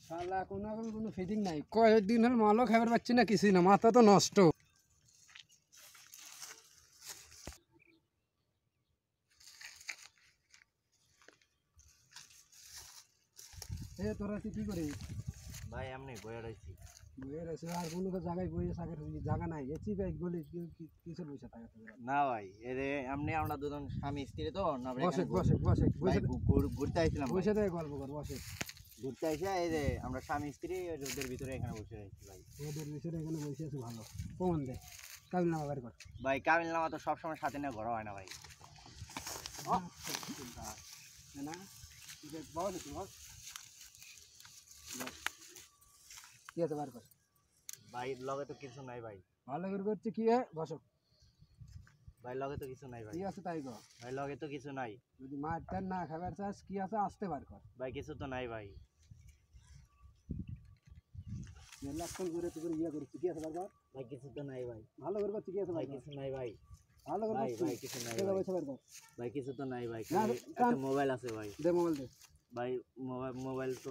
শালা কোনো ফিটিং নাই, কয়েকদিন হল মালও খাবার পাচ্ছি না, কিছুই না, মাথা তো নষ্ট। এ তোরা তুই কি করিস? ভাই এমনি বইয়া রয়েছি। বইয়ে রয়েছে আর কোনো জায়গায় বইয়ে থাকার জায়গা নাই, এসি ব্যাগ বলি কিসের বসে থাকা? না ভাই এরে এমনি আমরা দুজন স্বামী স্ত্রী তো না বসে বসে বসে বসে ঘুরতে আইছিলাম ভাই। বসে থেকে গল্প কর, বসে ঘুরতে আইসা এই যে আমরা স্বামী স্ত্রী ওদের ভিতরে এখানে বসে রয়েছি ভাই। ওদের বিষয়ে এখানে বসে আছে, ভালো প্রমাণ দে, কাবিল নামা বের কর। ভাই কাবিল নামা তো সবসময় সাথে নিয়ে ঘোরা হয় না ভাই। না বস বস, কি আছে বার কর। ভাই লগে তো কিছু নাই ভাই। ভালো করে করছে কি? বসো ভাই লগে তো কিছু নাই ভাই। কি আছে তাই কর। ভাই লগে তো কিছু নাই। যদি মারটার না খাবার চাস, কি আছে আসতে বার কর। ভাই কিছু তো নাই ভাই। লক্ষণ করে তুই ইয়ে করিস, কি আছে বার কর। ভাই কিছু তো নাই ভাই। ভালো করে করছি, কি আছে ভাই বার কর। কিছু নাই ভাই। ভালো করে ভাই করছি, ভাই কিছু নাই টাকা ভাই। পয়সা বার কর। ভাই কিছু তো নাই ভাই। না, একটা মোবাইল আছে ভাই। দে মোবাইল দে। ভাই মোবাইল তো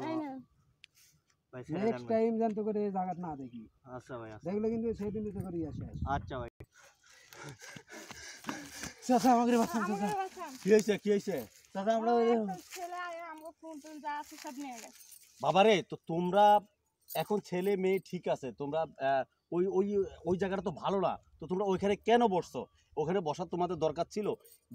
ভাই ছেড়ে দেন নেক্সট ভাই। টাইম জানতো করে এই জায়গা না দেখি, আচ্ছা ভাই আচ্ছা। দেখলে কিন্তু সেই দিন তো করে আসে। আচ্ছা ভাই। চাচা আমাকে বাঁচান, চাচা কি হয়েছে কি হয়েছে? চাচা আমরা ছেলে আমাকে ফোন টোন যা আছে সব নিয়ে গেছে। বাবারে, তো তোমরা এখন ছেলে মেয়ে ঠিক আছে, তোমরা ওই ওই ওই জায়গাটা তো ভালো না, তো তোমরা ওইখানে কেন বসছো? ওখানে বসার তোমাদের দরকার ছিল।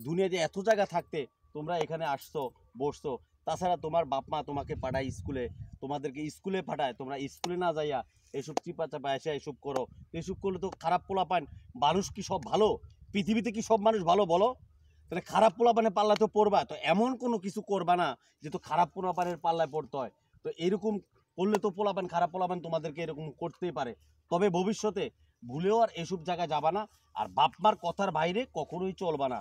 দুনিয়াতে এত জায়গা থাকতে তোমরা এখানে আসছো, বসছো। তাছাড়া তোমার বাপ মা তোমাকে পাঠায় স্কুলে, তোমাদেরকে স্কুলে পাঠায়, তোমরা স্কুলে না যাইয়া এসব চিপা চাপা এসে এসব করো। এসব করলে তো খারাপ পোলা পান। মানুষ কি সব ভালো? পৃথিবীতে কি সব মানুষ ভালো বলো? তাহলে খারাপ পোলা পানে পাল্লা তো পড়বা, তো এমন কোনো কিছু করবা না যে তো খারাপ পোলা পানের পাল্লায় পড়তে হয়। তো এরকম করলে তো পোলাপান, খারাপ পোলাপান তোমাদেরকে এরকম করতেই পারে। তবে ভবিষ্যতে ভুলেও আর এসব জায়গায় যাবা না, আর বাপ মার কথার বাইরে কখনোই চলবা না।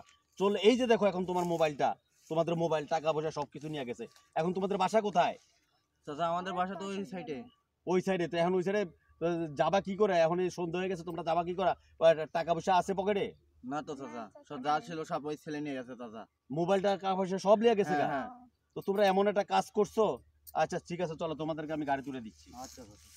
এই যে দেখো এখন তোমার মোবাইলটা, তোমাদের মোবাইল, টাকা পয়সা সব কিছু নিয়ে গেছে। এখন তোমাদের বাসা কোথায়? চাচা আমাদের বাসা তো ওই সাইডে। ওই সাইডে। তো এখন ওই সাইডে যাবা কি করে? এখন এই সন্ধ্যা হয়ে গেছে, তোমরা যাবা কি করা? টাকা পয়সা আছে পকেটে? না তো চাচা, সব যা ছিল সব ওই ছেলে নিয়ে গেছে চাচা। মোবাইলটা, টাকা পয়সা সব নিয়ে গেছে গা? হ্যাঁ। তো তোমরা এমন একটা কাজ করছো। আচ্ছা ঠিক আছে, চলো তোমাদেরকে আমি গাড়ি তুলে দিচ্ছি। আচ্ছা চাচা।